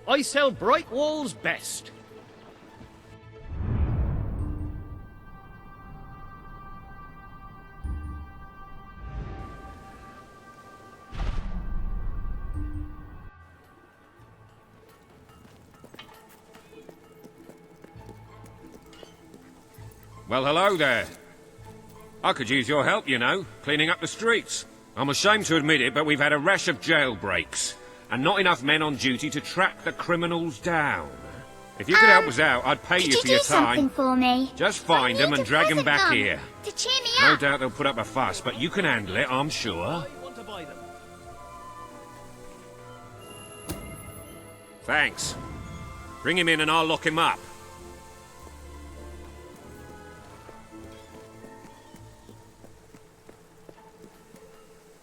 I sell bright walls best. Well, hello there. I could use your help, you know, cleaning up the streets. I'm ashamed to admit it, but we've had a rash of jailbreaks, and not enough men on duty to track the criminals down. If you could help us out, I'd pay you for your time. Something for me? Just find them and drag them back here. To cheer me No up. doubt they'll put up a fuss, but you can handle it, I'm sure. I want to buy them. Thanks. Bring him in and I'll lock him up.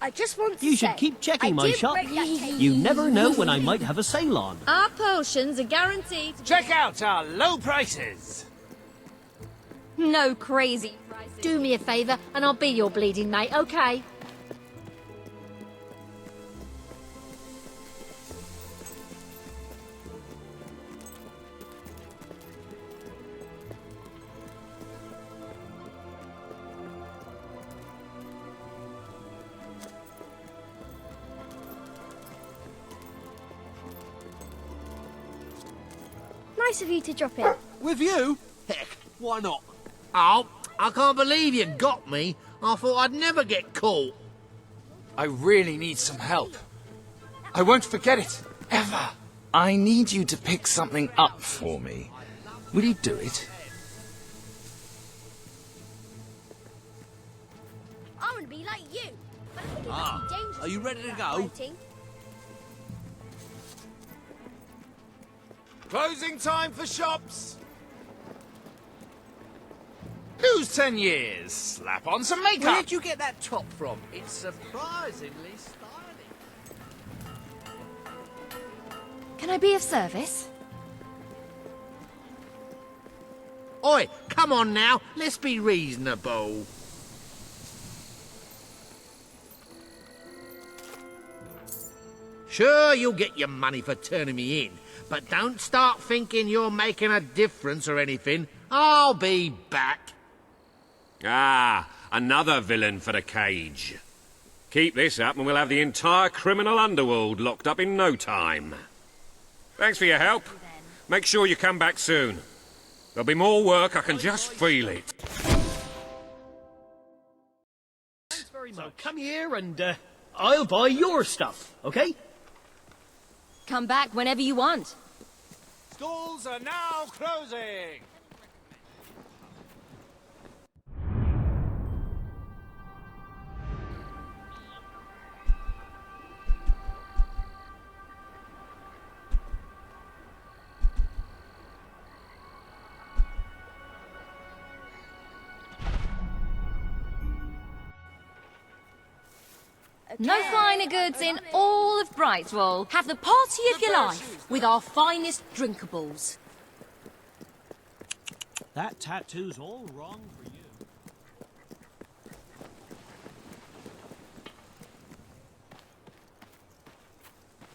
I just want to You say, should keep checking I my did shop. break that cage. You never know when I might have a sale on. Our potions are guaranteed. Check out our low prices. No crazy prices. Do me a favour and I'll be your bleeding mate, okay? Nice of you to drop in. With you? Heck, why not? Oh, I can't believe you got me. I thought I'd never get caught. I really need some help. I won't forget it, ever. I need you to pick something up for me. Will you do it? I want to be like you. But I think it might be dangerous. Are you ready to that go? fighting. Closing time for shops. Lose 10 years. Slap on some makeup. Where did you get that top from? It's surprisingly stylish. Can I be of service? Oi, come on now. Let's be reasonable. Sure, you'll get your money for turning me in, but don't start thinking you're making a difference or anything. I'll be back. Ah, another villain for the cage. Keep this up and we'll have the entire criminal underworld locked up in no time. Thanks for your help. Make sure you come back soon. There'll be more work, I can just feel it. Thanks very much. So come here and I'll buy your stuff, okay? Come back whenever you want. Schools are now closing. No finer goods in all of Brightwall. Have the party of your life with our finest drinkables. That tattoo's all wrong for you.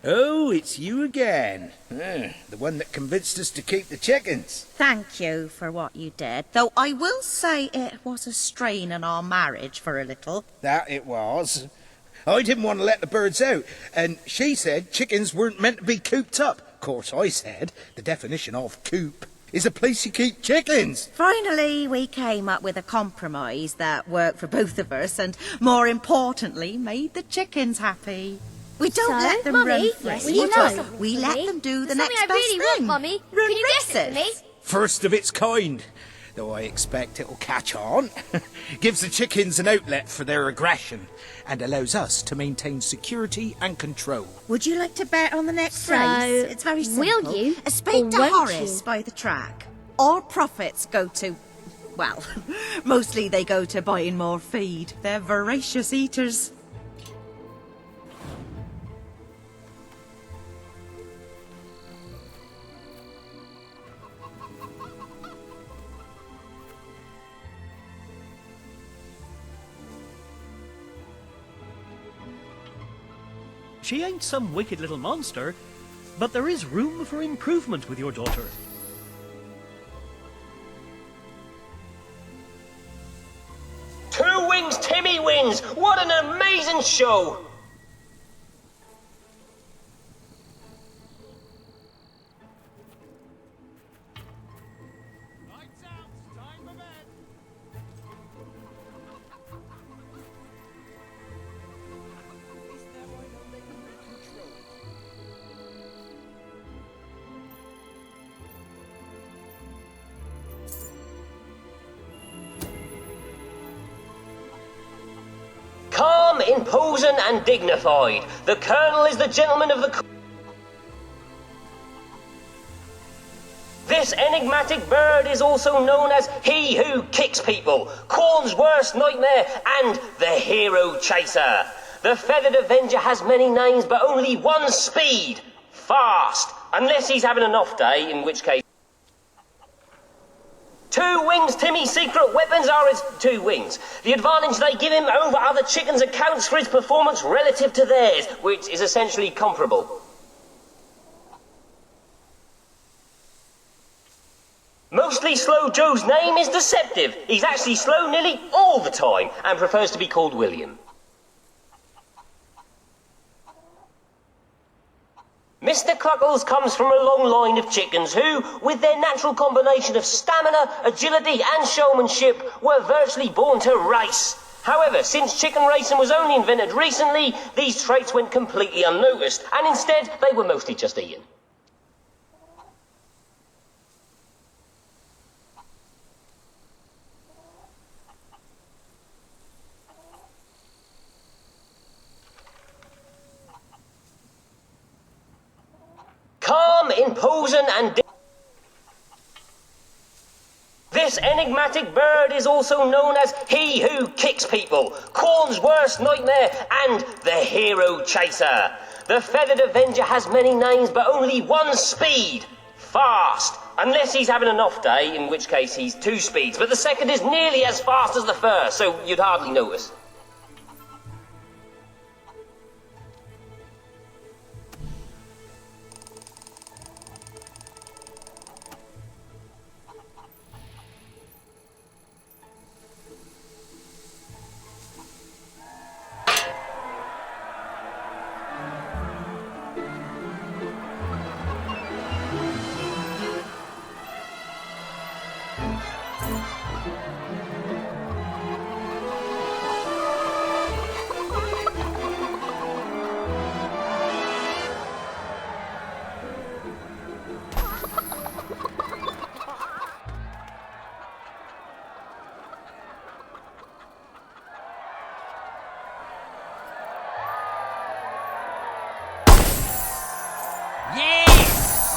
Oh, it's you again. The one that convinced us to keep the chickens. Thank you for what you did, though I will say it was a strain on our marriage for a little. That it was. I didn't want to let the birds out, and she said chickens weren't meant to be cooped up. Of course, I said the definition of coop is a place you keep chickens. Finally, we came up with a compromise that worked for both of us and, more importantly, made the chickens happy. We don't So, let them Mummy, run free. will you know something We for let me? them do the There's next something I best really thing. want, Mummy. Run Can you guess it for me? races. First of its kind. Though I expect it'll catch on. Gives the chickens an outlet for their aggression and allows us to maintain security and control. Would you like to bet on the next So, race? It's very simple. will you, A spade or to won't Horace you? by the track. All profits go to... Well, mostly they go to buying more feed. They're voracious eaters. She ain't some wicked little monster, but there is room for improvement with your daughter. Two Wings Timmy wins! What an amazing show! Calm, imposing and dignified. The Colonel is the gentleman of the... This enigmatic bird is also known as He Who Kicks People, Corn's worst nightmare, and the Hero Chaser. The Feathered Avenger has many names, but only one speed. Fast. Unless he's having an off day, in which case... Two Wings Timmy's secret weapons are his two wings. The advantage they give him over other chickens accounts for his performance relative to theirs, which is essentially comparable. Mostly Slow Joe's name is deceptive. He's actually slow nearly all the time and prefers to be called William. Mr. Cluckles comes from a long line of chickens who, with their natural combination of stamina, agility and showmanship, were virtually born to race. However, since chicken racing was only invented recently, these traits went completely unnoticed, and instead they were mostly just eaten. Calm, imposing and... This enigmatic bird is also known as He Who Kicks People, Corn's worst nightmare, and the Hero Chaser. The Feathered Avenger has many names, but only one speed. Fast. Unless he's having an off day, in which case he's two speeds, but the second is nearly as fast as the first, so you'd hardly notice.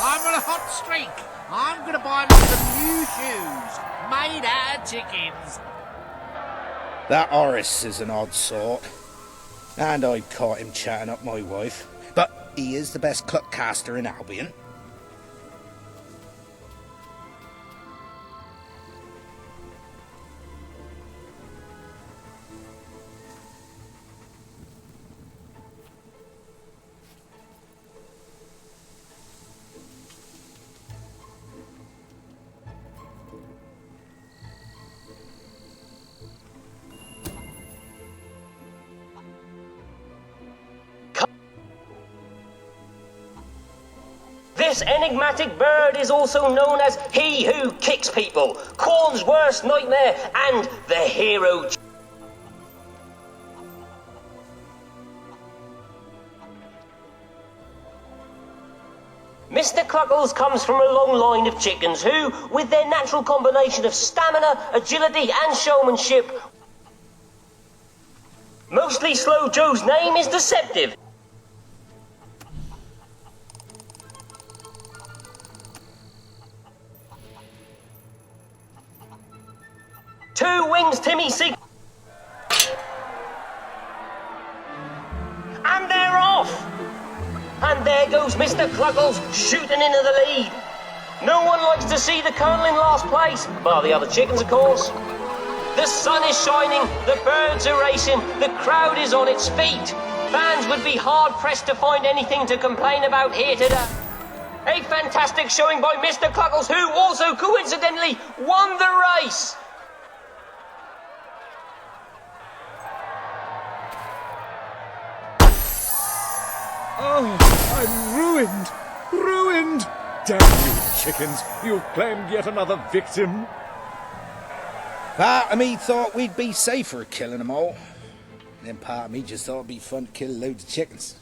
I'm on a hot streak. I'm going to buy me some new shoes made out of chickens. That Horace is an odd sort. And I caught him chatting up my wife. But he is the best cluckcaster in Albion. This enigmatic bird is also known as He Who Kicks People, Corn's worst nightmare, and the Hero. Mr. Cluckles comes from a long line of chickens who, with their natural combination of stamina, agility and showmanship... Mostly Slow Joe's name is deceptive. Two Wings Timmy secret... And they're off! And there goes Mr. Cluckles shooting into the lead. No one likes to see the Colonel in last place, bar the other chickens, of course. The sun is shining, the birds are racing, the crowd is on its feet. Fans would be hard-pressed to find anything to complain about here today. A fantastic showing by Mr. Cluckles, who also coincidentally won the race. Oh, I'm ruined! Ruined! Damn you, chickens! You've claimed yet another victim. Part of me thought we'd be safer killing them all. Then part of me just thought it'd be fun to kill loads of chickens.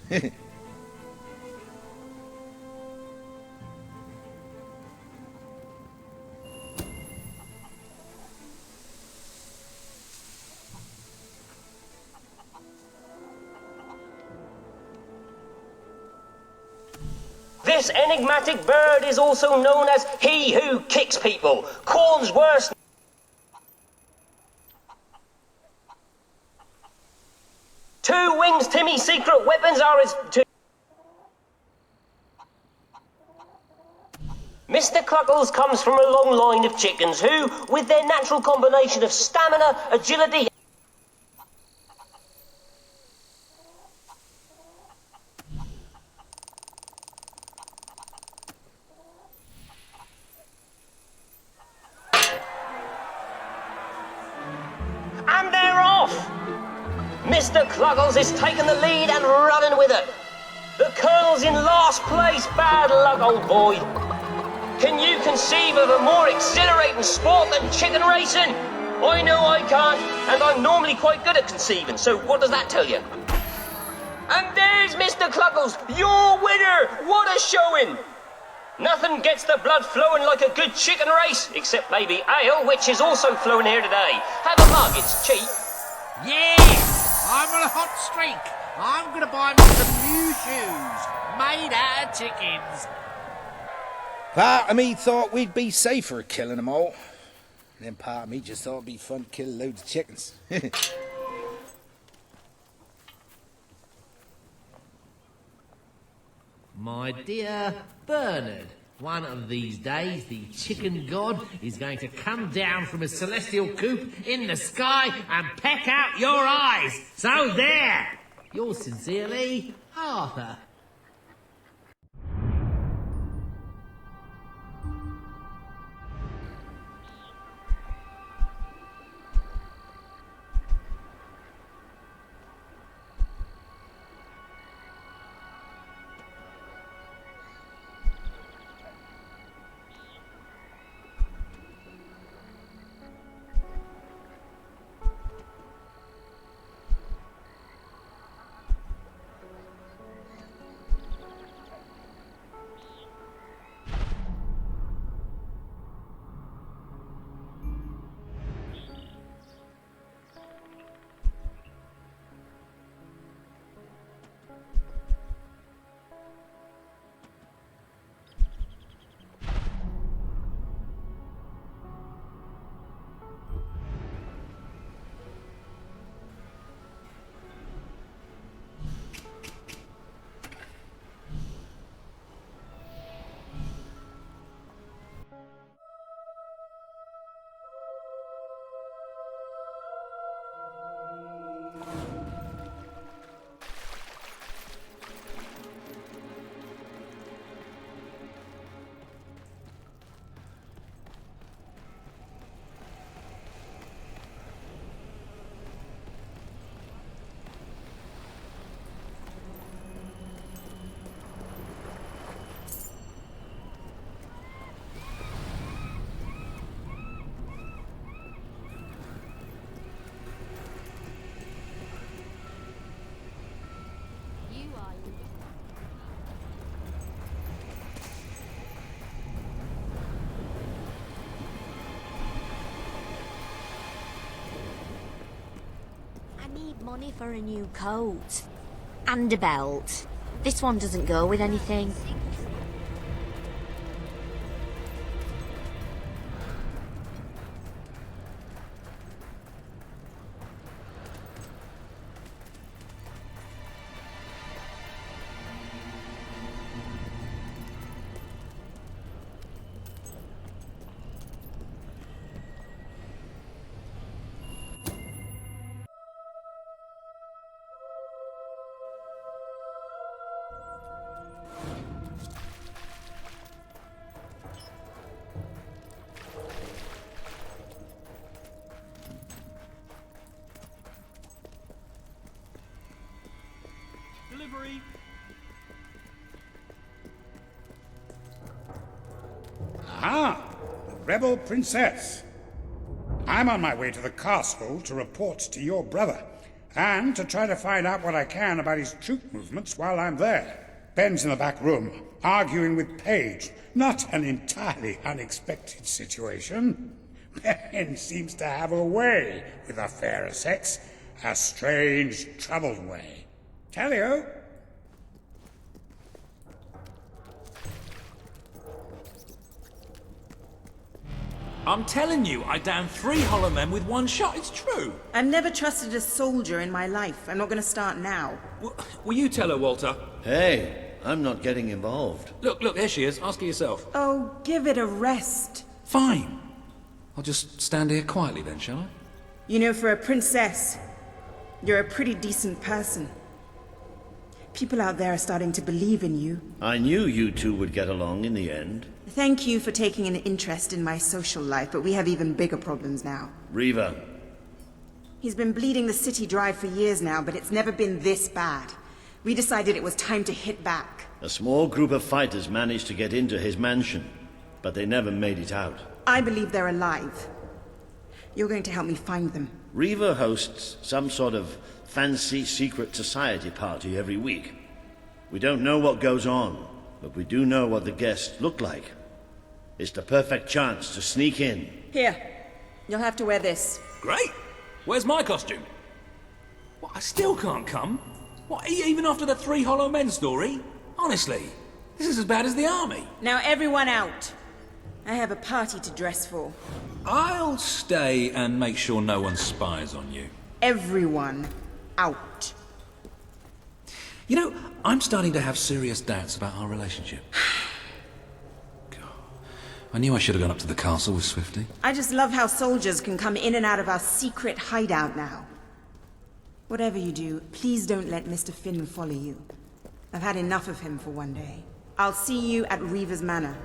This enigmatic bird is also known as he who kicks people. Corn's worst. Two Wings Timmy's secret weapons are his two. Mr. Cluckles comes from a long line of chickens who, with their natural combination of stamina, agility, and they're off! Mr. Cluckles is taking the lead and running with it. The Colonel's in last place. Bad luck, old boy. Can you conceive of a more exhilarating sport than chicken racing? I know I can't, and I'm normally quite good at conceiving, so what does that tell you? And there's Mr. Cluckles, your winner! What a showing! Nothing gets the blood flowing like a good chicken race, except maybe ale, which is also flowing here today. Have a mug, it's cheap. Yeah! I'm on a hot streak. I'm going to buy me some new shoes made out of chickens. Part of me thought we'd be safer killing them all. Then part of me just thought it'd be fun to kill loads of chickens. My dear Bernard, one of these days the chicken god is going to come down from his celestial coop in the sky and peck out your eyes. So there! Yours sincerely, Arthur. Money for a new coat. And a belt. This one doesn't go with anything. Aha! The rebel princess. I'm on my way to the castle to report to your brother, and to try to find out what I can about his troop movements while I'm there. Ben's in the back room, arguing with Paige. Not an entirely unexpected situation. Ben seems to have a way with the fairer sex. A strange, troubled way. Tally-o! I'm telling you, I downed 3 hollow men with 1 shot. It's true. I've never trusted a soldier in my life. I'm not going to start now. Will you tell her, Walter? Hey, I'm not getting involved. Look, there she is. Ask her yourself. Oh, give it a rest. Fine. I'll just stand here quietly then, shall I? You know, for a princess, you're a pretty decent person. People out there are starting to believe in you. I knew you two would get along in the end. Thank you for taking an interest in my social life, but we have even bigger problems now. Reaver. He's been bleeding the city dry for years now, but it's never been this bad. We decided it was time to hit back. A small group of fighters managed to get into his mansion, but they never made it out. I believe they're alive. You're going to help me find them. Reaver hosts some sort of fancy secret society party every week. We don't know what goes on, but we do know what the guests look like. It's the perfect chance to sneak in. Here, you'll have to wear this. Great! Where's my costume? What, I still can't come? What, even after the 3 hollow men story? Honestly, this is as bad as the army. Now everyone out. I have a party to dress for. I'll stay and make sure no one spies on you. Everyone out. You know, I'm starting to have serious doubts about our relationship. God, I knew I should have gone up to the castle with Swifty. I just love how soldiers can come in and out of our secret hideout now. Whatever you do, please don't let Mr. Finn follow you. I've had enough of him for one day. I'll see you at Reaver's Manor.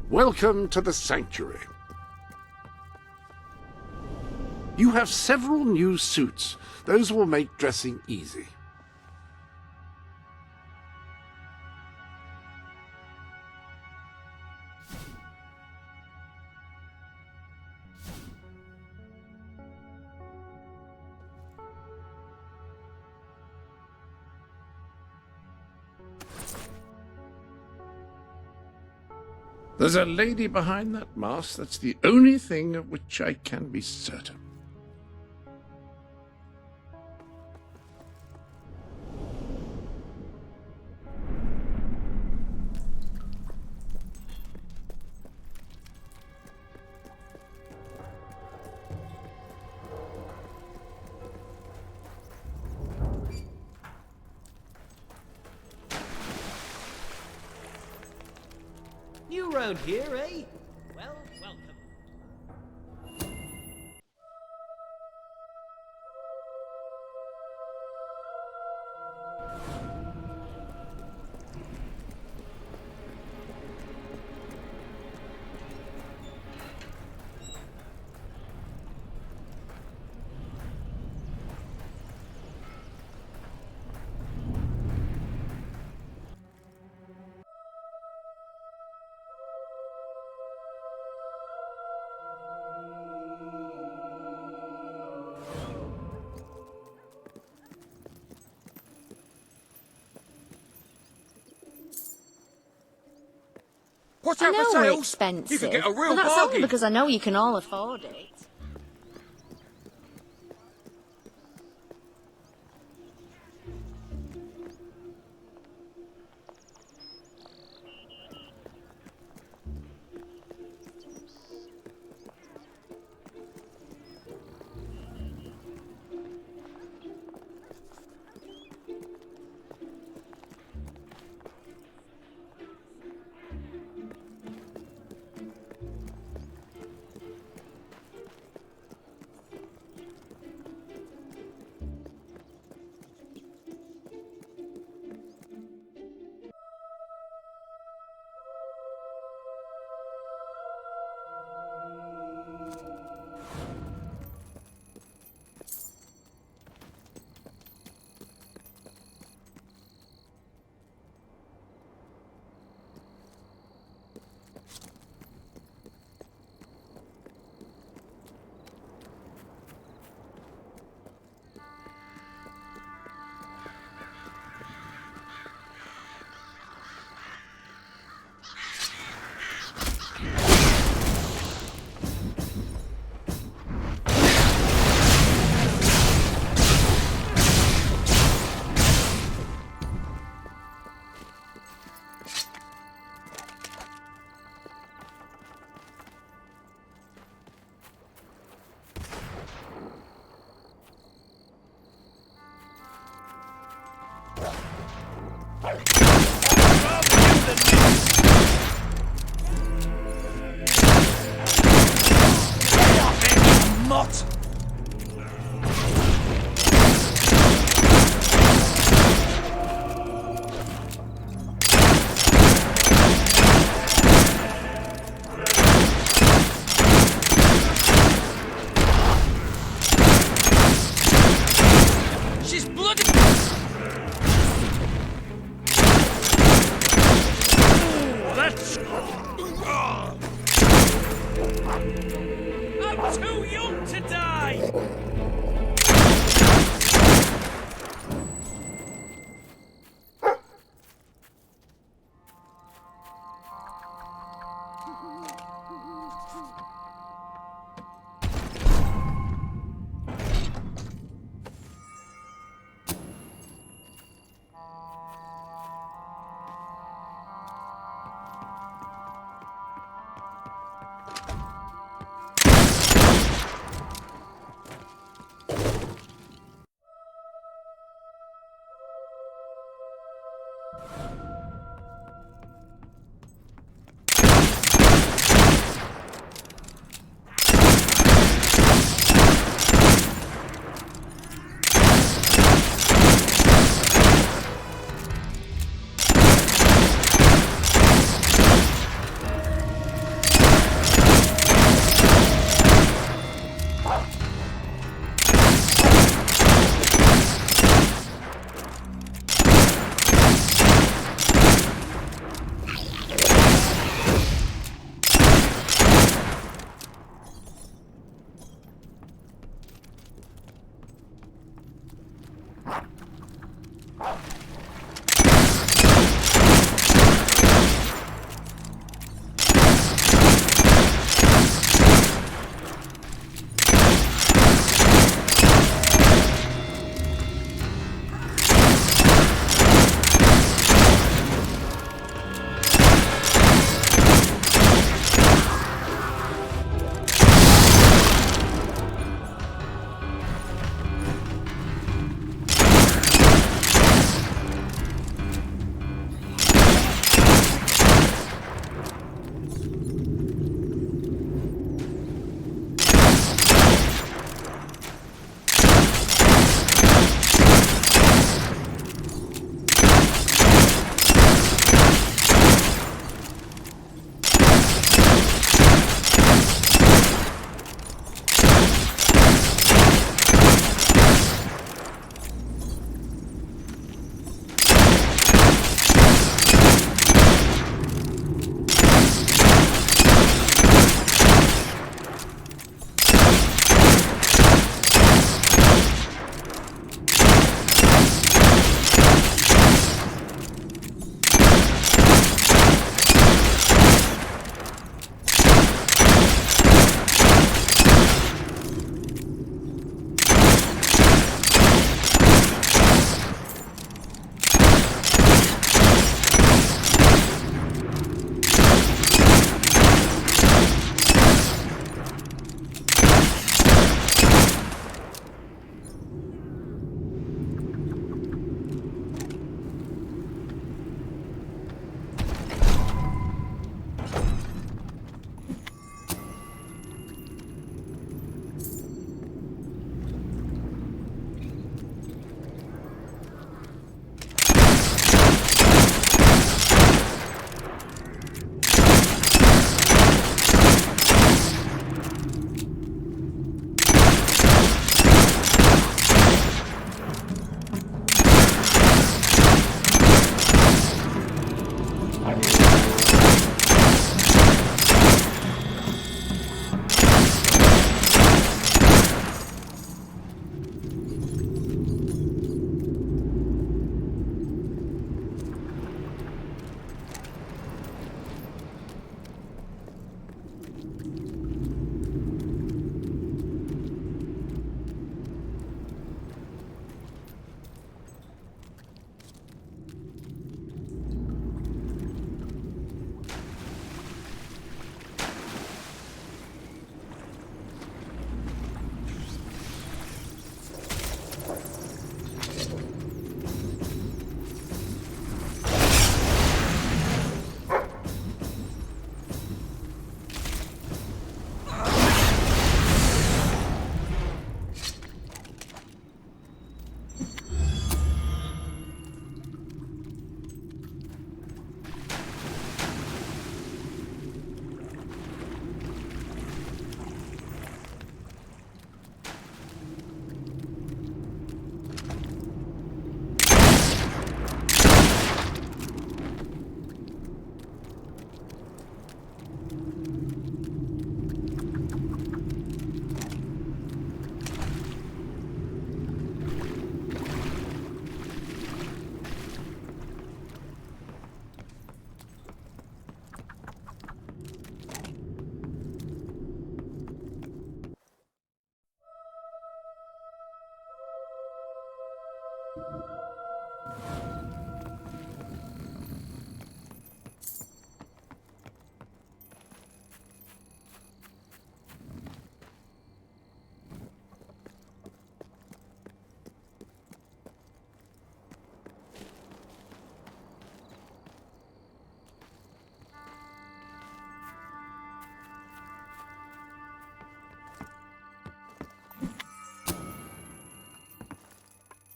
Welcome to the Sanctuary. You have several new suits. Those will make dressing easy. There's a lady behind that mask. That's the only thing of which I can be certain. New round here, eh? Well, welcome. Watch out for sales. Expensive. You could get a real but that's bargain. only because I know you can all afford it. I'm too young to die!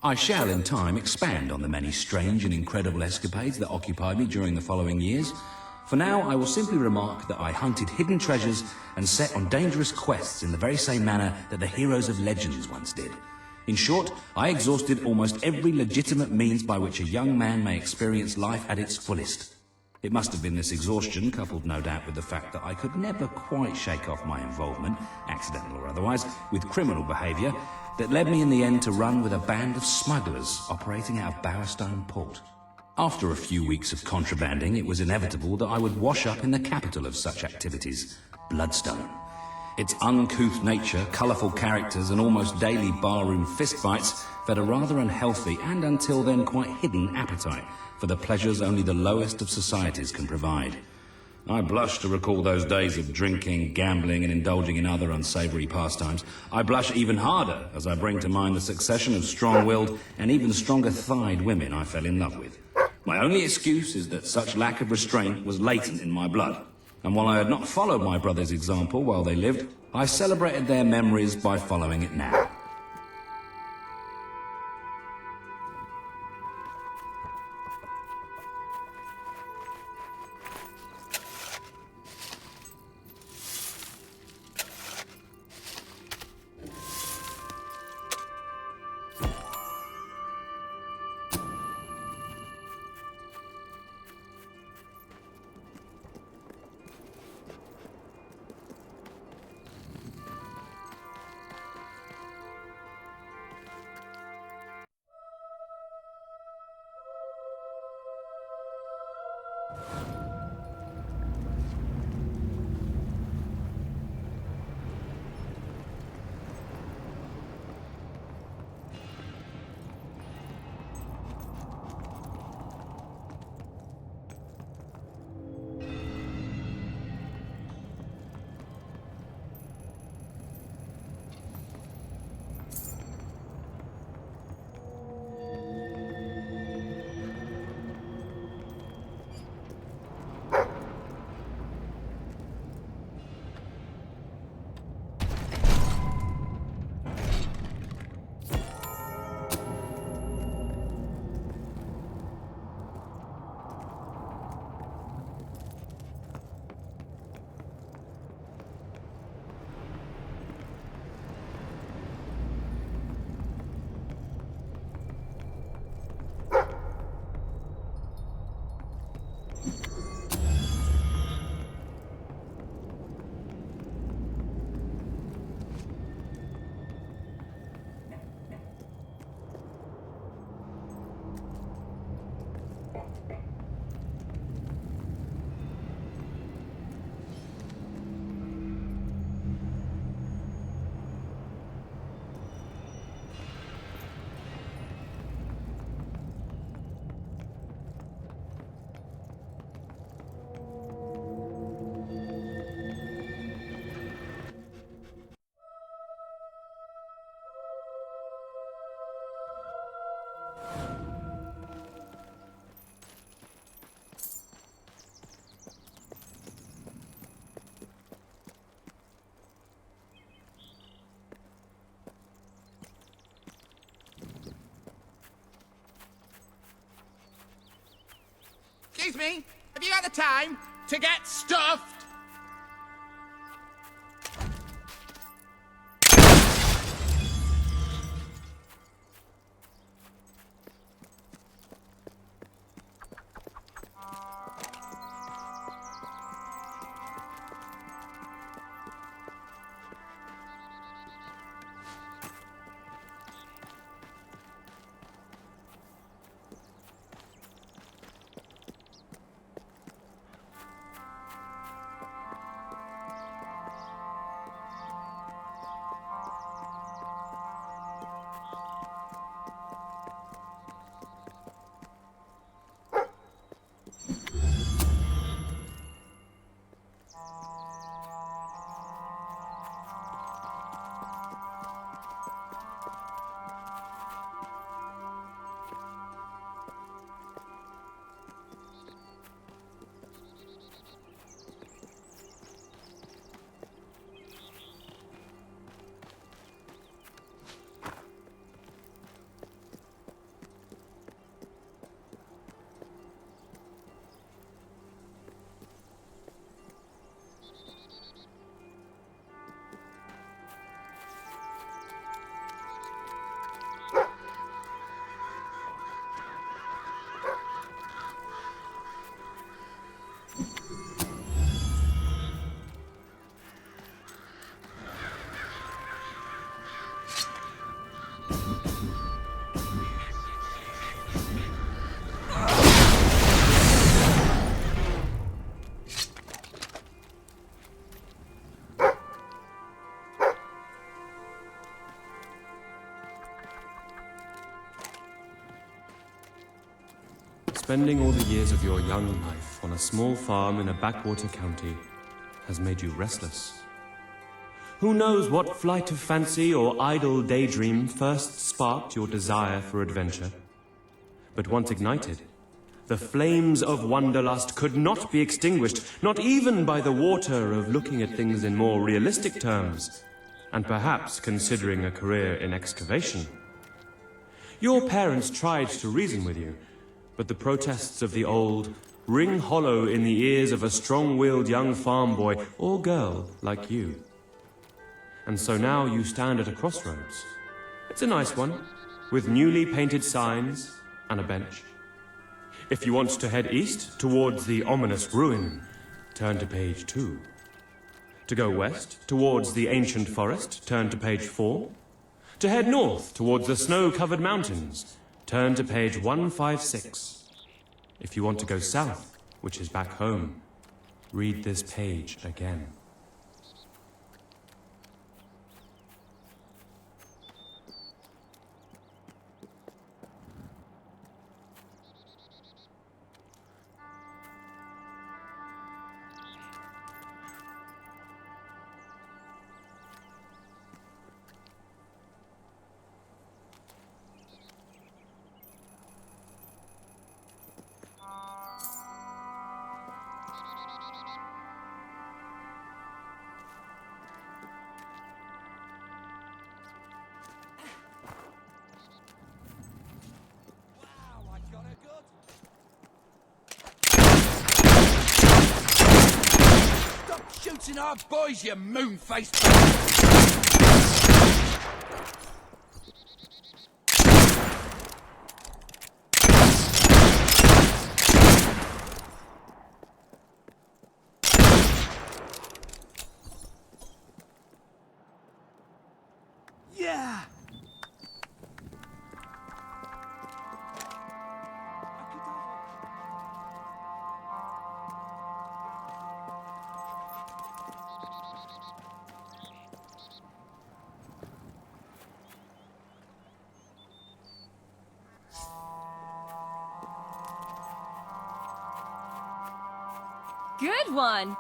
I shall in time expand on the many strange and incredible escapades that occupied me during the following years. For now, I will simply remark that I hunted hidden treasures and set on dangerous quests in the very same manner that the heroes of legends once did. In short, I exhausted almost every legitimate means by which a young man may experience life at its fullest. It must have been this exhaustion, coupled no doubt with the fact that I could never quite shake off my involvement, accidental or otherwise, with criminal behaviour, that led me in the end to run with a band of smugglers operating out of Bowerstone Port. After a few weeks of contrabanding, it was inevitable that I would wash up in the capital of such activities, Bloodstone. Its uncouth nature, colourful characters and almost daily barroom fistfights fed a rather unhealthy and until then quite hidden appetite for the pleasures only the lowest of societies can provide. I blush to recall those days of drinking, gambling and indulging in other unsavoury pastimes. I blush even harder as I bring to mind the succession of strong-willed and even stronger-thighed women I fell in love with. My only excuse is that such lack of restraint was latent in my blood. And while I had not followed my brother's example while they lived, I celebrated their memories by following it now. Excuse me, have you got the time to get stuffed? spending all the years of your young life on a small farm in a backwater county has made you restless. Who knows what flight of fancy or idle daydream first sparked your desire for adventure? But once ignited, the flames of wanderlust could not be extinguished, not even by the water of looking at things in more realistic terms, and perhaps considering a career in excavation. Your parents tried to reason with you, but the protests of the old ring hollow in the ears of a strong-willed young farm boy or girl like you. And so now you stand at a crossroads. It's a nice one, with newly painted signs and a bench. If you want to head east towards the ominous ruin, turn to page 2. To go west towards the ancient forest, turn to page 4. To head north towards the snow-covered mountains, turn to page 156. If you want to go south, which is back home, read this page again. Shooting our boys, you moon-faced... Yeah! Good one.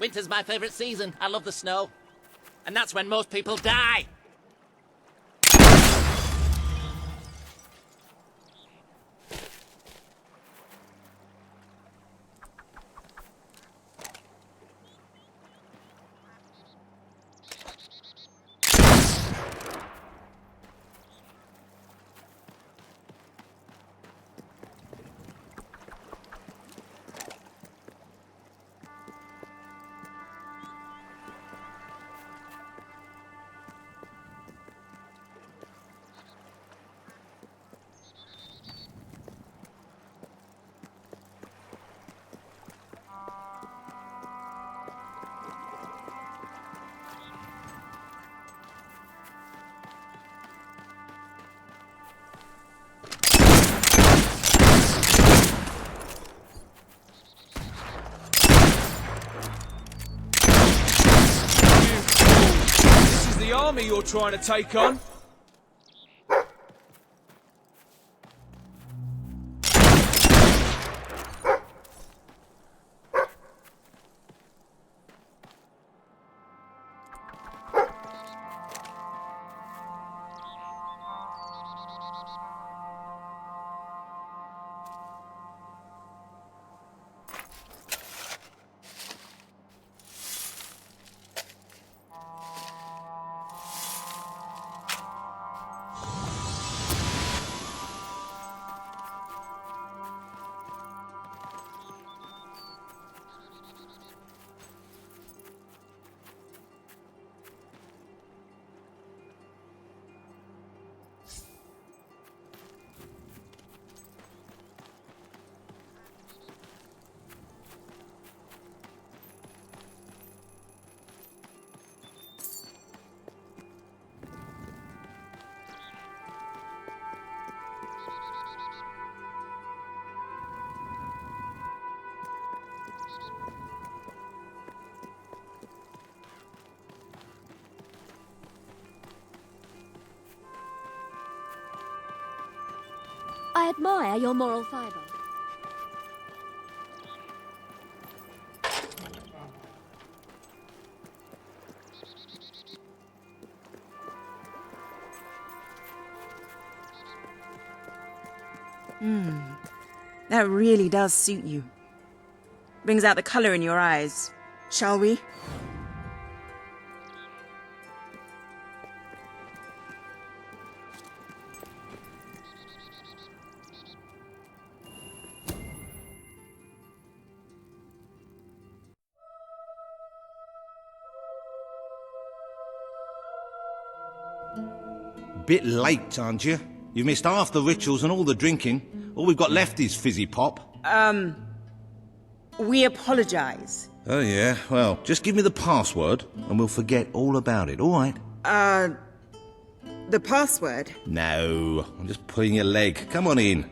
Winter's my favourite season. I love the snow. And that's when most people die. army you're trying to take on? I admire your moral fibre. That really does suit you. Brings out the color in your eyes. Shall we? Bit late, aren't you? You've missed half the rituals and all the drinking. All we've got left is fizzy pop. We apologize. Oh, yeah? Well, just give me the password and we'll forget all about it, all right? The password? No, I'm just pulling your leg. Come on in.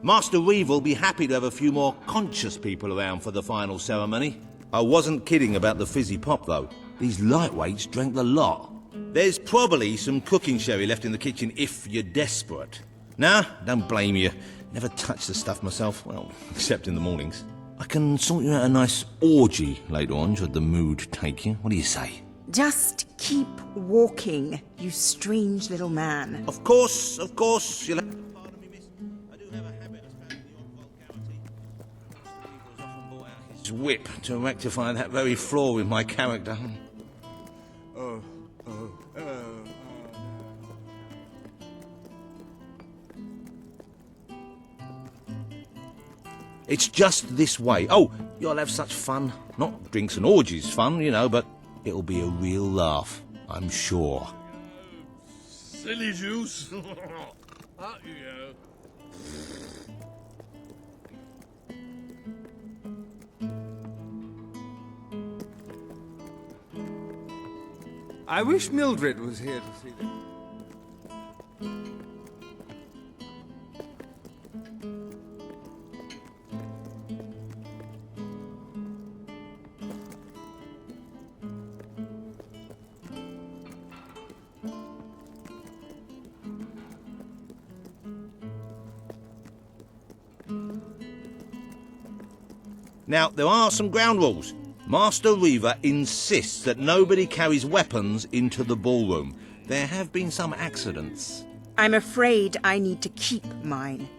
Master Reeve will be happy to have a few more conscious people around for the final ceremony. I wasn't kidding about the fizzy pop, though. These lightweights drank the lot. There's probably some cooking sherry left in the kitchen if you're desperate. Nah, don't blame you. Never touched the stuff myself, well, except in the mornings. I can sort you out a nice orgy later on, should the mood take you. What do you say? Just keep walking, you strange little man. Of course, you'll have to pardon me, miss. I do have a habit of spouting the odd vulgarity. Master Reeve has often brought out his whip to rectify that very flaw in my character. It's just this way. Oh, you'll have such fun. Not drinks and orgies fun, you know, but it'll be a real laugh, I'm sure. Silly juice. Out you go. I wish Mildred was here to see this. Now, there are some ground rules. Master Reaver insists that nobody carries weapons into the ballroom. There have been some accidents. I'm afraid I need to keep mine.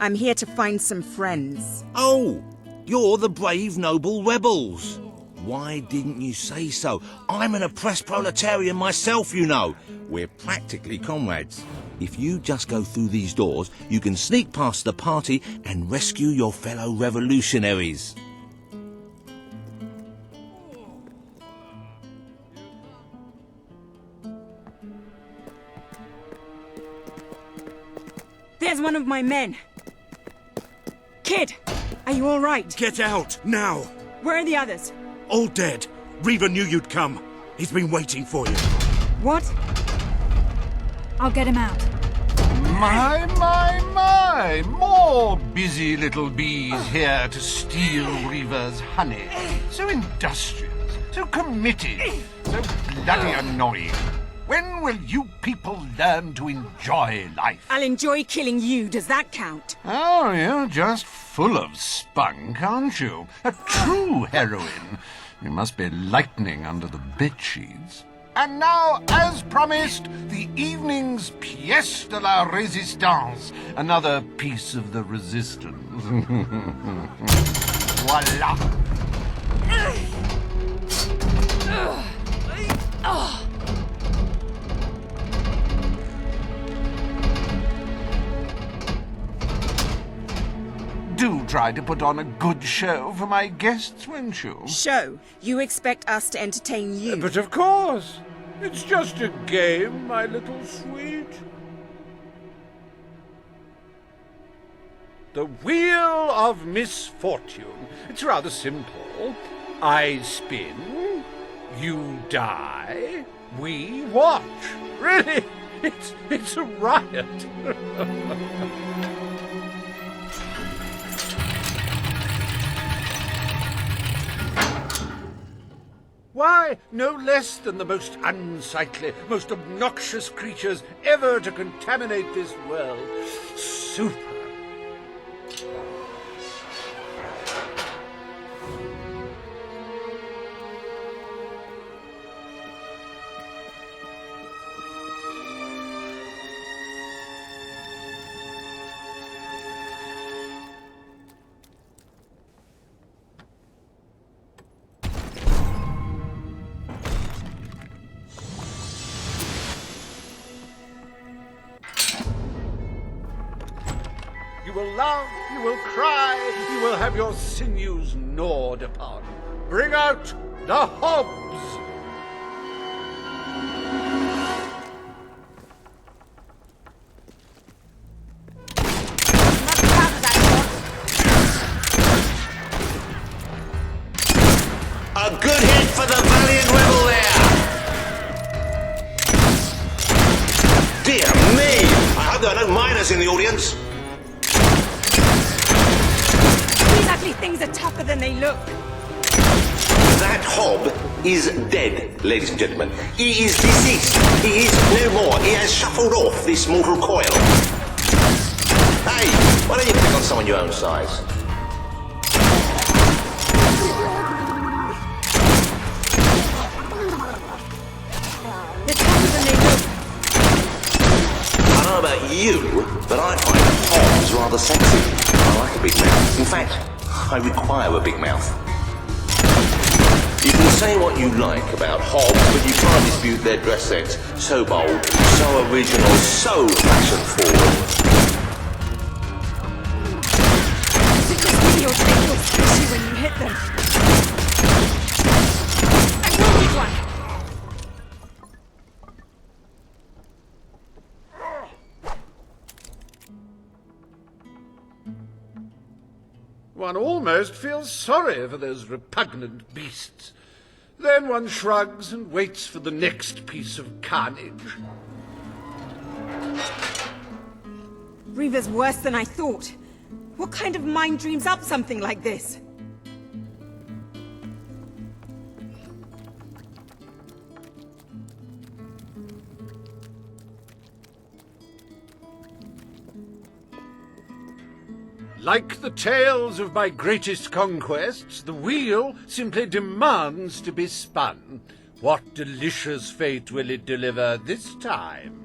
I'm here to find some friends. Oh, you're the brave noble rebels. Why didn't you say so? I'm an oppressed proletarian myself, you know. We're practically comrades. If you just go through these doors, you can sneak past the party and rescue your fellow revolutionaries. There's one of my men. Kid, are you all right? Get out, now! Where are the others? All dead. Reaver knew you'd come. He's been waiting for you. What? I'll get him out. My! More busy little bees here to steal Reaver's honey. So industrious. so committed, so bloody annoying. When will you people learn to enjoy life? I'll enjoy killing you. Does that count? Oh, you're just full of spunk, aren't you? A true heroine. You must be lightning under the bedsheets. And now, as promised, the evening's pièce de la résistance. Another piece of the resistance. Voila! Do try to put on a good show for my guests, won't you? Show? You expect us to entertain you? But of course. It's just a game, my little sweet. The Wheel of Misfortune. It's rather simple. I spin, you die, we watch. Really, it's a riot. Why, no less than the most unsightly, most obnoxious creatures ever to contaminate this world. Super. You will laugh, you will cry, you will have your sinews gnawed upon. Bring out the hobs! A good hit for the valiant rebel there! Dear me! I hope there are no miners in the audience. These ugly things are tougher than they look. That hob is dead, ladies and gentlemen. He is deceased. He is no more. He has shuffled off this mortal coil. Hey, why don't you pick on someone your own size? They're tougher than they look. I don't know about you, but I find hobs rather sexy. I like a big mouth. In fact, I require a big mouth. You can say what you like about hobs, but you can't dispute their dress sense. So bold, so original, so fashion-forward. Your face will squish you when you hit them. I wanted one. One almost feels sorry for those repugnant beasts. Then one shrugs and waits for the next piece of carnage. Reaver's worse than I thought. What kind of mind dreams up something like this? Like the tales of my greatest conquests, the wheel simply demands to be spun. What delicious fate will it deliver this time?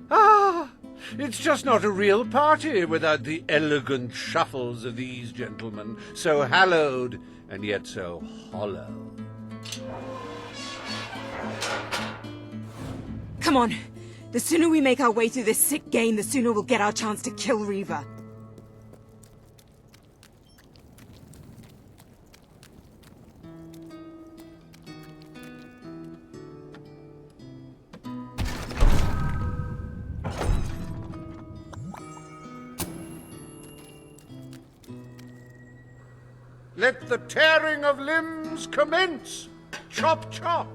Ah, it's just not a real party without the elegant shuffles of these gentlemen, so hallowed and yet so hollow. Come on. The sooner we make our way through this sick game, the sooner we'll get our chance to kill Reaver. Let the tearing of limbs commence! Chop, chop!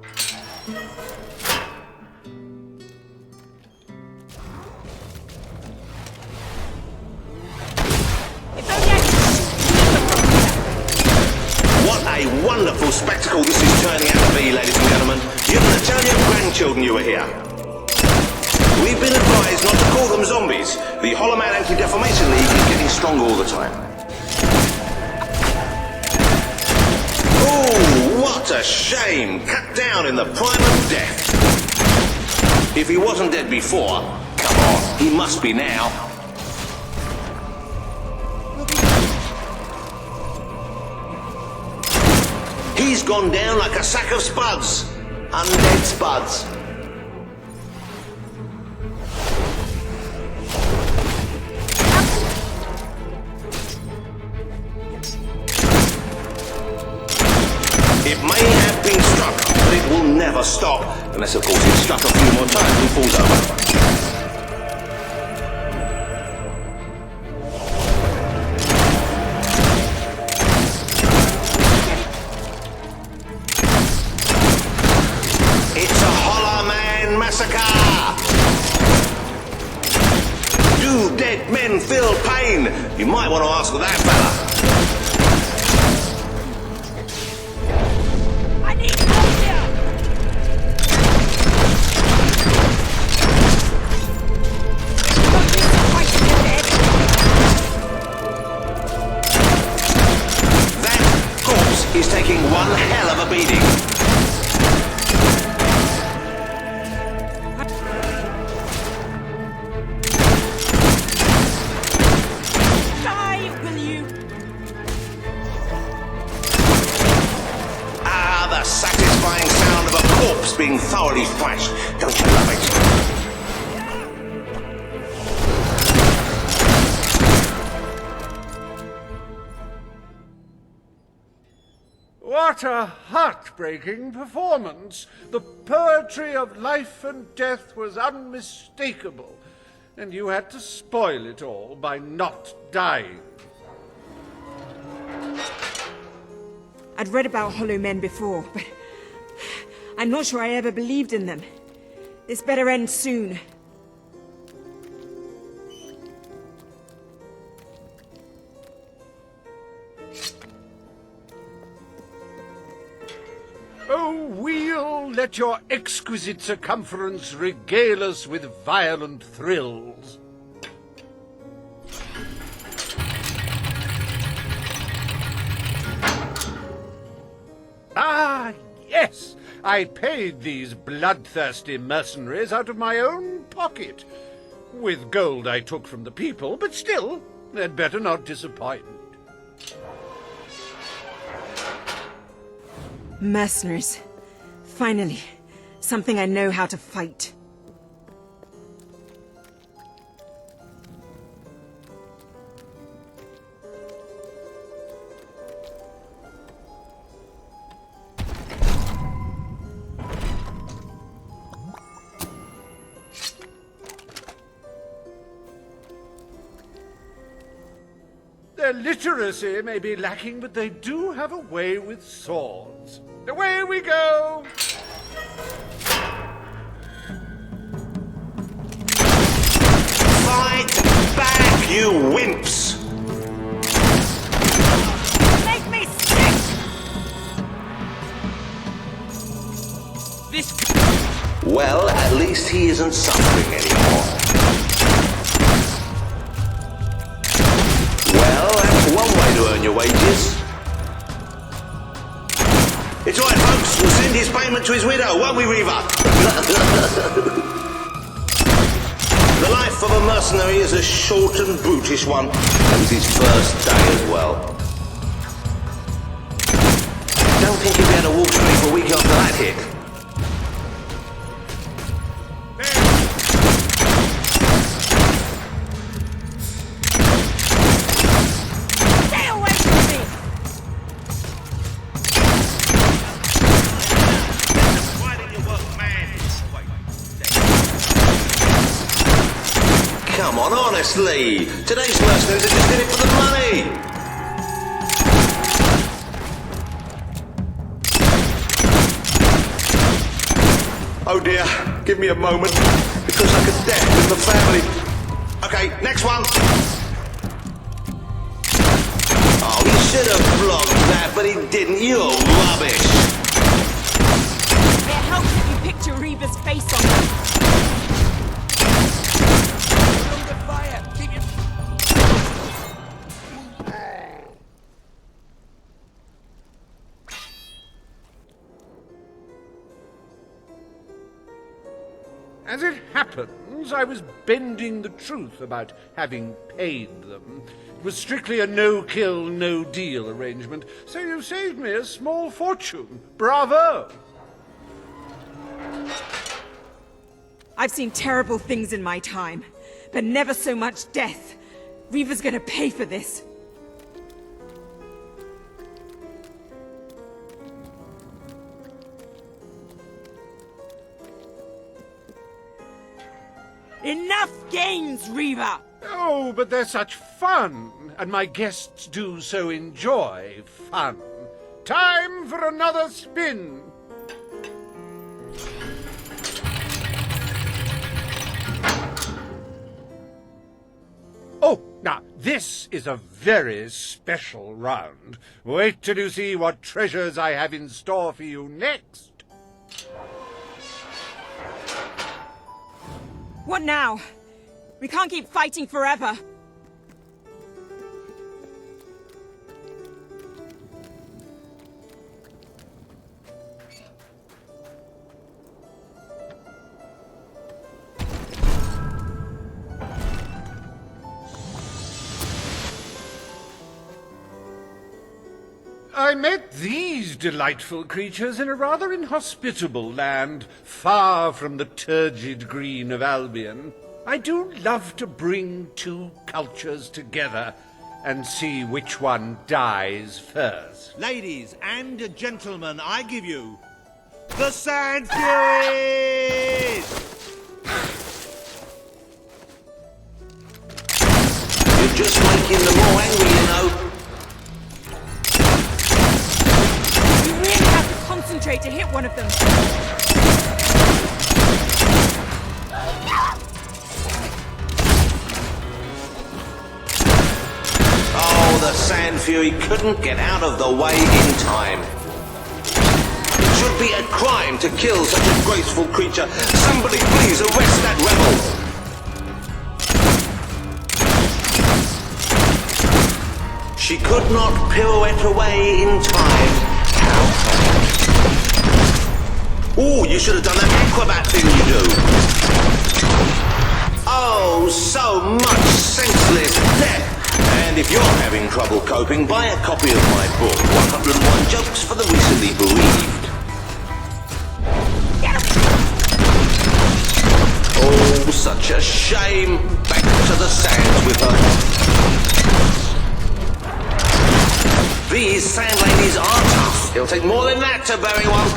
wonderful spectacle this is turning out to be, ladies and gentlemen. You're going to tell your grandchildren you were here. We've been advised not to call them zombies. The Hollow Man Anti-Defamation League is getting stronger all the time. Oh, what a shame! Cut down in the prime of death. If he wasn't dead before, come on, he must be now. He's gone down like a sack of spuds. Undead spuds. It may have been struck, but it will never stop. Unless, of course, it's struck a few more times and falls over. It's a Hollow Man massacre! Do dead men feel pain? You might want to ask that fella. He's taking one hell of a beating. Die, will you? Ah, the satisfying sound of a corpse being thoroughly thrashed. Don't you love it? What a heartbreaking performance! The poetry of life and death was unmistakable, and you had to spoil it all by not dying. I'd read about hollow men before, but I'm not sure I ever believed in them. This better end soon. Oh, we'll let your exquisite circumference regale us with violent thrills. Ah, yes! I paid these bloodthirsty mercenaries out of my own pocket. With gold I took from the people, but still, they'd better not disappoint. Mercenaries. Finally, something I know how to fight. Their literacy may be lacking, but they do have a way with swords. Away we go! Fight back, you wimps! Make me sick! This. Well, at least he isn't suffering anymore. Well, that's one way to earn your wages. It's all right, folks. We'll send his payment to his widow, won't we, Reaver? The life of a mercenary is a short and brutish one. It was his first day as well. Don't think he'll be able to walk straight for a week after that hit. Stay away from me! Come on, honestly. Today's mercenaries are just in it for the money. Oh dear, give me a moment. It feels like a death in the family. Okay, next one. Oh, he should have blocked that, but he didn't. kidding? You're rubbish. It helps if you picture Reva's face on it. Under fire! Keep your... As it happens, I was bending the truth about having paid them. It was strictly a no-kill, no-deal arrangement, so you saved me a small fortune. Bravo! I've seen terrible things in my time, but never so much death. Reva's gonna pay for this. Enough games, Reva! Oh, but they're such fun, and my guests do so enjoy fun. Time for another spin. Oh, now, this is a very special round. Wait till you see what treasures I have in store for you next. What now? We can't keep fighting forever. I met these delightful creatures in a rather inhospitable land, far from the turgid green of Albion. I do love to bring two cultures together and see which one dies first. Ladies and gentlemen, I give you the Sand Furies! You're just making them more angry, you know. You really have to concentrate to hit one of them. Oh, the Sand Fury couldn't get out of the way in time. It should be a crime to kill such a graceful creature. Somebody please arrest that rebel. She could not pirouette away in time. How sad. Oh, you should have done that acrobat thing you do. Oh, so much senseless death. And if you're having trouble coping, buy a copy of my book, 101 Jokes for the Recently Bereaved. Oh, such a shame. Back to the sands with her. These sand ladies are tough. It'll take more than that to bury one.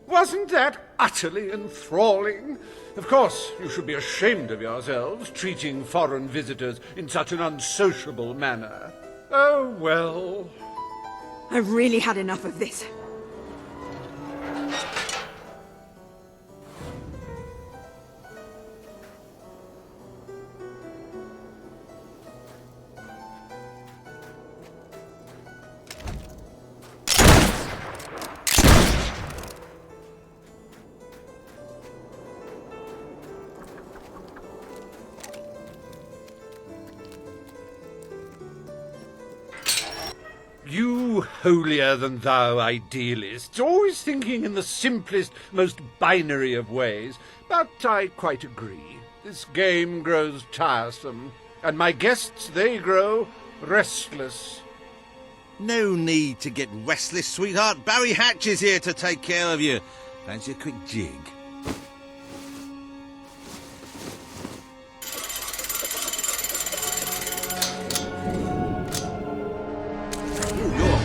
Wasn't that utterly enthralling? Of course, you should be ashamed of yourselves, treating foreign visitors in such an unsociable manner. Oh, well. I've really had enough of this. You holier-than-thou idealists, always thinking in the simplest, most binary of ways. But I quite agree. This game grows tiresome, and my guests, they grow restless. No need to get restless, sweetheart. Barry Hatch is here to take care of you. Fancy a quick jig?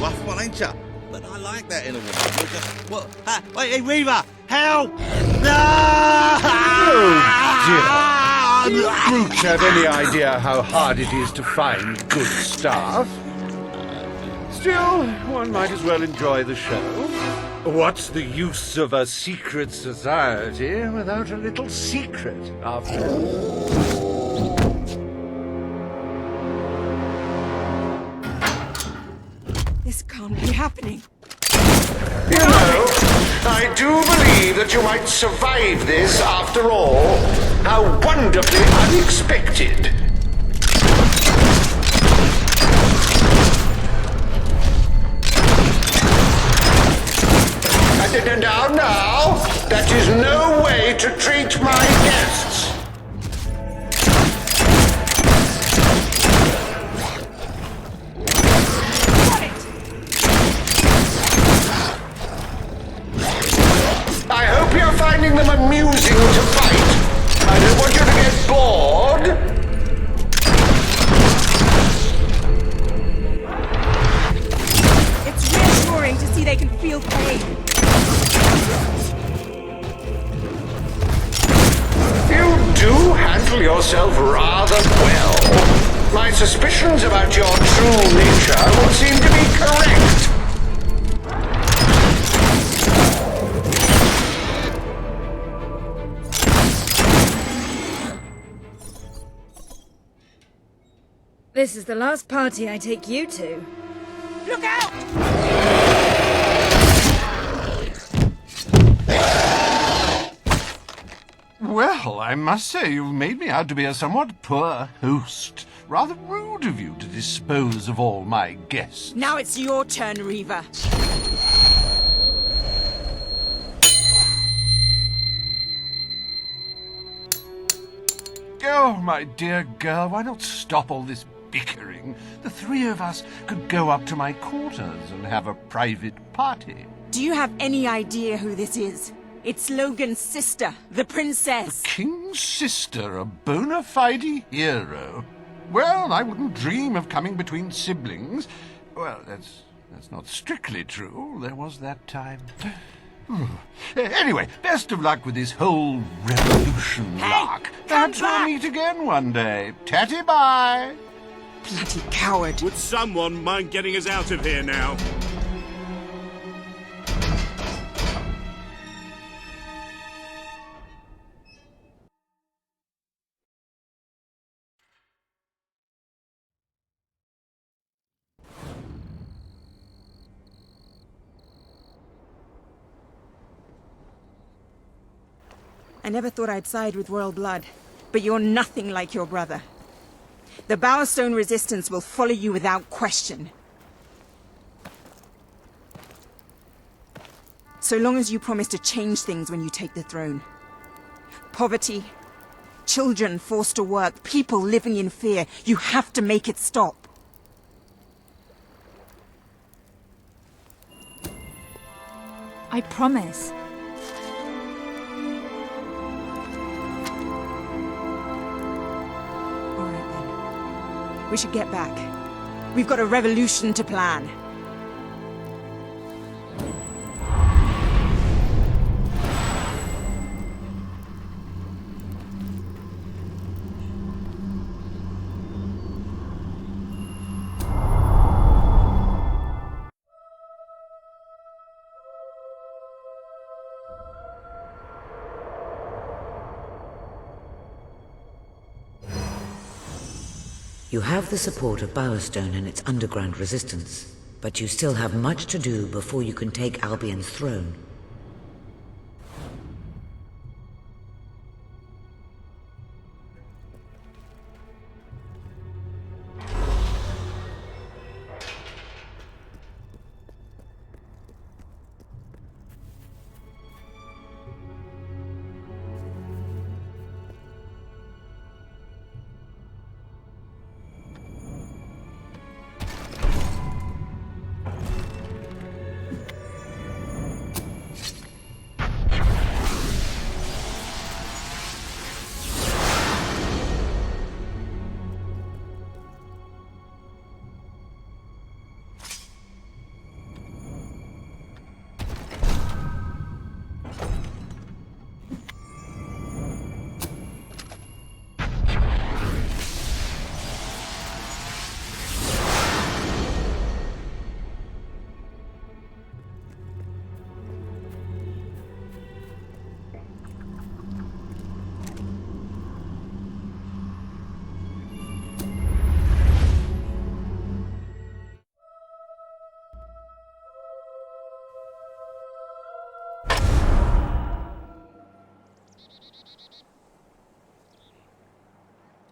Rough one, ain't ya? But I like that in a woman. You're just... What? Wait, hey, Reva! Help! No! Oh, dear. Do you brutes have any idea how hard it is to find good staff? Still, one might as well enjoy the show. What's the use of a secret society without a little secret, after all? This can't be happening. You know, I do believe that you might survive this after all. How wonderfully unexpected. Now, that is no way to treat my guests. I hope you're finding them amusing to fight. I don't want you to get bored. It's reassuring to see they can feel pain. You do handle yourself rather well. My suspicions about your true nature would seem to be correct. This is the last party I take you to. Look out! Well, I must say you've made me out to be a somewhat poor host. Rather rude of you to dispose of all my guests. Now it's your turn, Reaver. Oh, my dear girl, why not stop all this bickering? The three of us could go up to my quarters and have a private party. Do you have any idea who this is? It's Logan's sister, the princess. King's sister, a bona fide hero. Well, I wouldn't dream of coming between siblings. Well, that's not strictly true. There was that time. Anyway, best of luck with this whole revolution lark. Perhaps we'll meet again one day. Tatty bye. Bloody coward. Would someone mind getting us out of here now? I never thought I'd side with royal blood, but you're nothing like your brother. The Bowerstone resistance will follow you without question. So long as you promise to change things when you take the throne. Poverty, children forced to work, people living in fear. You have to make it stop. I promise. We should get back. We've got a revolution to plan. You have the support of Bowerstone and its underground resistance, but you still have much to do before you can take Albion's throne.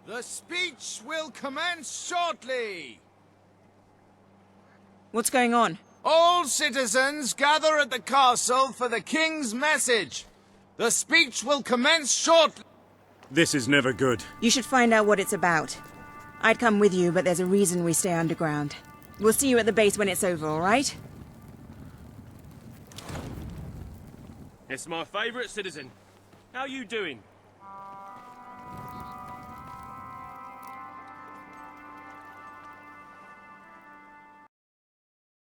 The speech will commence shortly. What's going on? All citizens gather at the castle for the king's message. The speech will commence shortly. This is never good. You should find out what it's about. I'd come with you, but there's a reason we stay underground. We'll see you at the base when it's over, all right? It's my favourite citizen. How you doing?